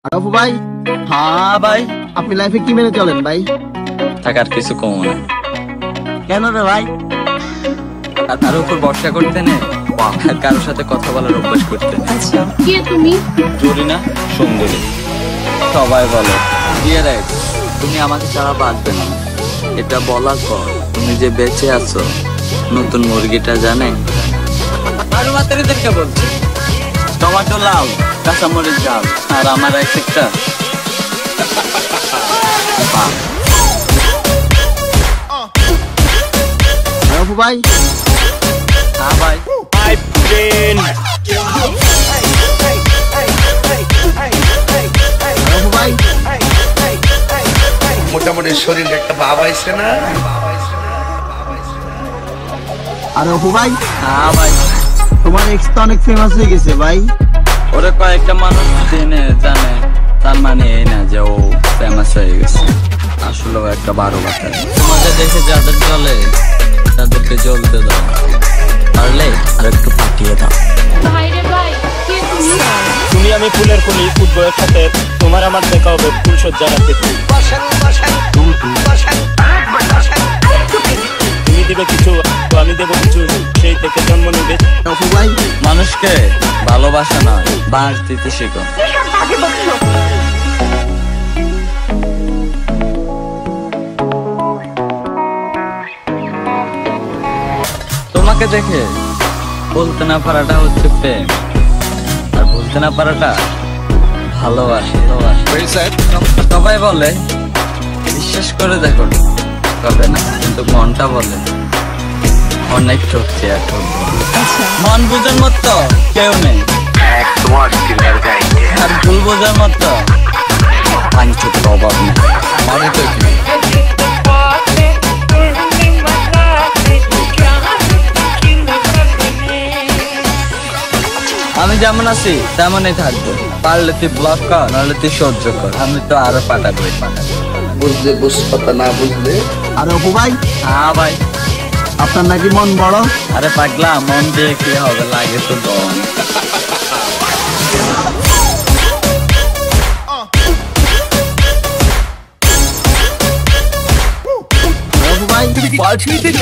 আরফু ভাই, হ্যাঁ ভাই, আপনি লাইফে কি মেনে চলেন ভাই? থাকার কিছু কম না। কেন রে ভাই? আর তার উপর ভরসা করতে নেই, আর কারোর সাথে কথা বলার অভ্যাস করতে নেই। আচ্ছা, কে তুমি? জরিনা সুন্দরী। সবাই বলে বিয়ে দেখ, তুমি আমাকে ছাড়া বাঁচবে না। এটা বলার পর তুমি যে বেঁচে আছো, নতুন মুরগিটা জানে আর মাতারিদেরকে বলছে টমেটো লাল, কাঁচামরিচ ঝাল, আর আমার একটা আরফু ভাই, হ্যাঁ ভাই, আরফু ভাই, মোটামুটি শরীরে একটা ভাব আইছে না? আরফু ভাই, হ্যাঁ ভাই। তোমার এক্স তো অনেক ফেমাস হয়ে গেছে ভাই। ওরে কয়েকটা মানুষ জেনে জানে, তার মানে এই না যে ও ফেমাস হয়ে গেছে। আসলে ও একটা 12 বাটা। তোমাদের দেশে যাদের চলে তাদেরকে জ্বলতে দাও, পারলে আর একটু পাঠিয়ে দাও। ভাই রে ভাই, কে তুমি? তুমি আমি ফুলের কলি, ফুটবলের সাথে তোমার আমার দেখা হবে ফুল সজ্জা রাতে। তুমি দিবে কিছু, আমি দেবো কিছু, সেই থেকে জন্ম নেবে। আরফু ভাই, মানুষকে ভালোবাসা নয়, বাঁশ দিতে শেখো। তোমাকে দেখে বলতে না পারাটা হচ্ছে প্রেম, আর বলতে না পারাটা ভালোবাসা। সবাই বলে বিশ্বাস করে দেখো, তবে না, কিন্তু মনটা বলে অনেক ঠকছে আর ঠকবো। মন বোঝার মতো কেউ নেই, আর ভুল বোঝার মতো পাঞ্চের অভাব নেই। মানে তো কি, আমি যেমন আছি তেমনই থাকবো। পারলে তুই ব্লক কর, নাহলে তুই সহ্য কর, আমি তো আরো পাঠাবো। বুঝলে বুঝপাতা, না বুঝলে আরফু ভাই, হ্যাঁ ভাই। আপনার নাকি মন বড়? আরে পাগলা, মন দিয়ে কি হবে, লাগে তো দম। আরফু ভাই, পাঠিয়ে দিল।